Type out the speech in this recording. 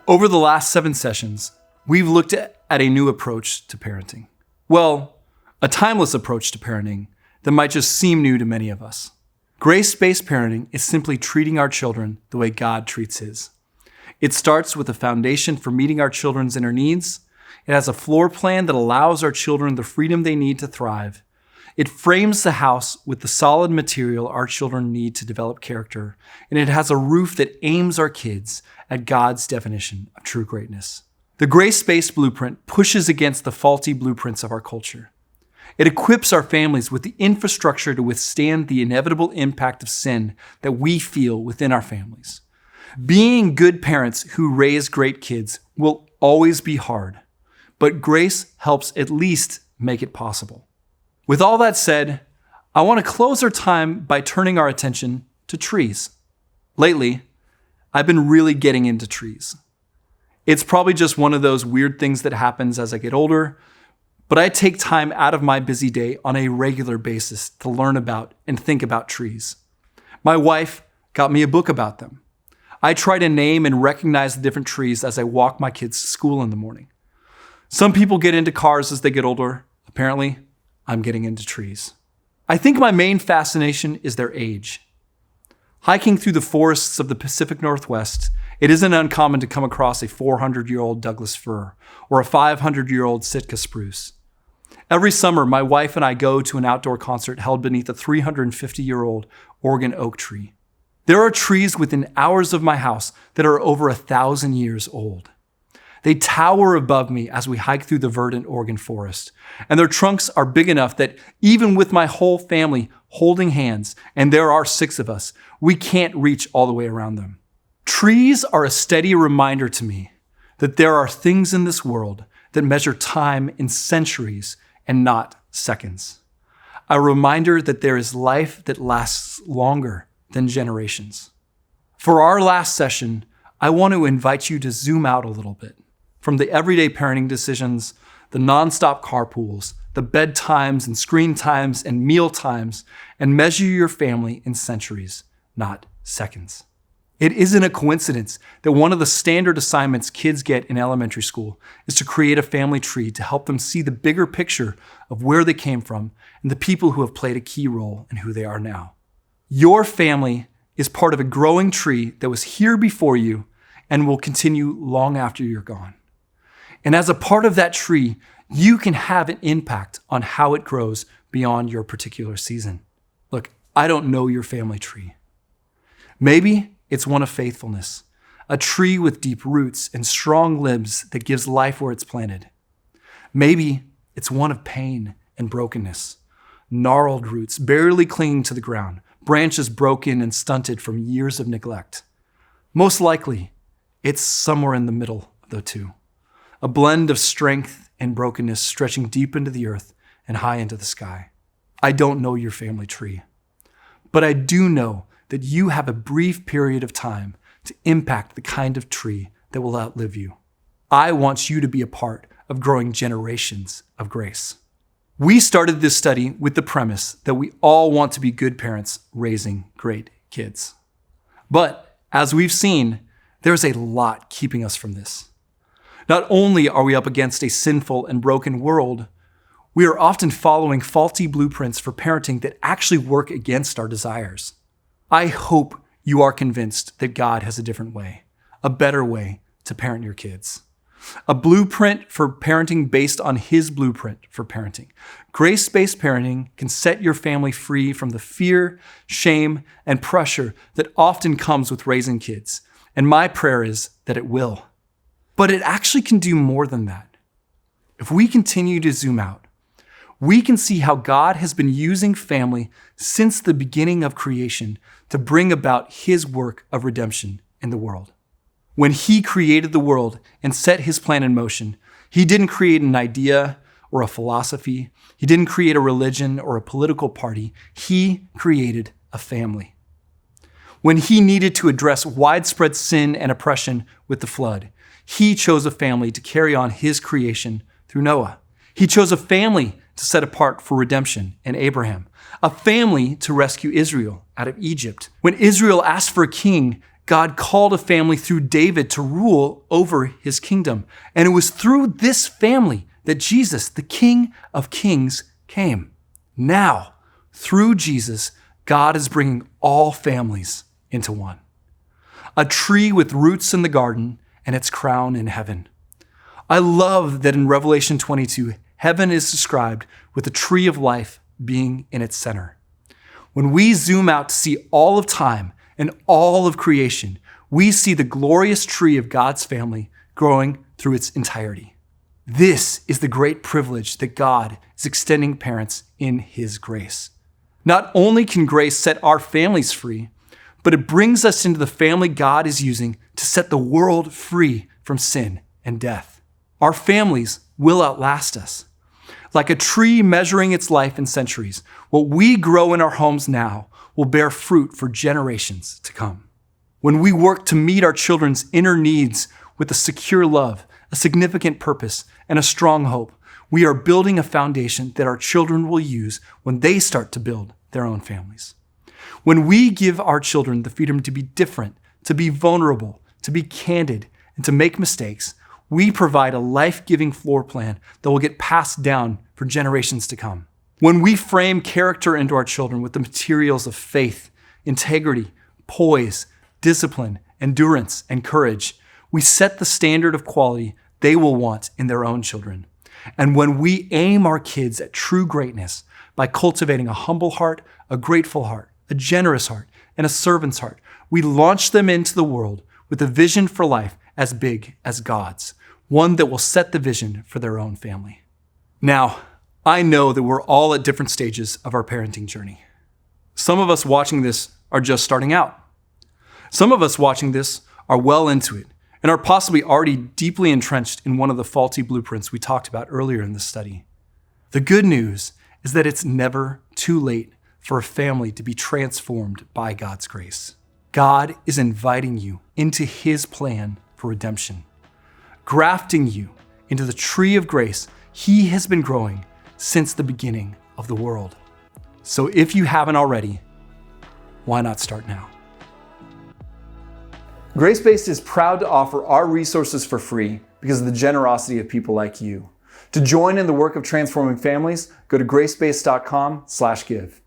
Over the last 7 sessions, we've looked at a new approach to parenting. Well, a timeless approach to parenting that might just seem new to many of us. Grace-based parenting is simply treating our children the way God treats his. It starts with a foundation for meeting our children's inner needs. It has a floor plan that allows our children the freedom they need to thrive. It frames the house with the solid material our children need to develop character, and it has a roof that aims our kids at God's definition of true greatness. The grace-based blueprint pushes against the faulty blueprints of our culture. It equips our families with the infrastructure to withstand the inevitable impact of sin that we feel within our families. Being good parents who raise great kids will always be hard, but grace helps at least make it possible. With all that said, I want to close our time by turning our attention to trees. Lately, I've been really getting into trees. It's probably just one of those weird things that happens as I get older, but I take time out of my busy day on a regular basis to learn about and think about trees. My wife got me a book about them. I try to name and recognize the different trees as I walk my kids to school in the morning. Some people get into cars as they get older. Apparently, I'm getting into trees. I think my main fascination is their age. Hiking through the forests of the Pacific Northwest, it isn't uncommon to come across a 400-year-old Douglas fir or a 500-year-old Sitka spruce. Every summer, my wife and I go to an outdoor concert held beneath a 350-year-old Oregon oak tree. There are trees within hours of my house that are over 1,000 years old. They tower above me as we hike through the verdant Oregon forest, and their trunks are big enough that even with my whole family holding hands, and there are 6 of us, we can't reach all the way around them. Trees are a steady reminder to me that there are things in this world that measure time in centuries and not seconds. A reminder that there is life that lasts longer than generations. For our last session, I want to invite you to zoom out a little bit. From the everyday parenting decisions, the nonstop carpools, the bedtimes and screen times and meal times, and measure your family in centuries, not seconds. It isn't a coincidence that one of the standard assignments kids get in elementary school is to create a family tree to help them see the bigger picture of where they came from and the people who have played a key role in who they are now. Your family is part of a growing tree that was here before you and will continue long after you're gone. And as a part of that tree, you can have an impact on how it grows beyond your particular season. Look, I don't know your family tree. Maybe it's one of faithfulness, a tree with deep roots and strong limbs that gives life where it's planted. Maybe it's one of pain and brokenness, gnarled roots barely clinging to the ground, branches broken and stunted from years of neglect. Most likely, it's somewhere in the middle of the two. A blend of strength and brokenness stretching deep into the earth and high into the sky. I don't know your family tree, but I do know that you have a brief period of time to impact the kind of tree that will outlive you. I want you to be a part of growing generations of grace. We started this study with the premise that we all want to be good parents raising great kids. But as we've seen, there's a lot keeping us from this. Not only are we up against a sinful and broken world, we are often following faulty blueprints for parenting that actually work against our desires. I hope you are convinced that God has a different way, a better way to parent your kids. A blueprint for parenting based on his blueprint for parenting. Grace-based parenting can set your family free from the fear, shame, and pressure that often comes with raising kids. And my prayer is that it will. But it actually can do more than that. If we continue to zoom out, we can see how God has been using family since the beginning of creation to bring about his work of redemption in the world. When he created the world and set his plan in motion, he didn't create an idea or a philosophy. He didn't create a religion or a political party. He created a family. When he needed to address widespread sin and oppression with the flood, he chose a family to carry on his creation through Noah. He chose a family to set apart for redemption in Abraham, a family to rescue Israel out of Egypt. When Israel asked for a king, God called a family through David to rule over his kingdom. And it was through this family that Jesus, the King of Kings, came. Now, through Jesus, God is bringing all families into one. A tree with roots in the garden and its crown in heaven. I love that in Revelation 22, heaven is described with the tree of life being in its center. When we zoom out to see all of time and all of creation, we see the glorious tree of God's family growing through its entirety. This is the great privilege that God is extending parents in His grace. Not only can grace set our families free, but it brings us into the family God is using to set the world free from sin and death. Our families will outlast us. Like a tree measuring its life in centuries, what we grow in our homes now will bear fruit for generations to come. When we work to meet our children's inner needs with a secure love, a significant purpose, and a strong hope, we are building a foundation that our children will use when they start to build their own families. When we give our children the freedom to be different, to be vulnerable, to be candid, and to make mistakes, we provide a life-giving floor plan that will get passed down for generations to come. When we frame character into our children with the materials of faith, integrity, poise, discipline, endurance, and courage, we set the standard of quality they will want in their own children. And when we aim our kids at true greatness by cultivating a humble heart, a grateful heart, a generous heart, and a servant's heart, we launch them into the world with a vision for life as big as God's, one that will set the vision for their own family. Now, I know that we're all at different stages of our parenting journey. Some of us watching this are just starting out. Some of us watching this are well into it and are possibly already deeply entrenched in one of the faulty blueprints we talked about earlier in this study. The good news is that it's never too late for a family to be transformed by God's grace. God is inviting you into His plan for redemption, grafting you into the tree of grace He has been growing since the beginning of the world. So if you haven't already, why not start now? Grace-Based is proud to offer our resources for free because of the generosity of people like you. To join in the work of transforming families, go to gracebased.com/give.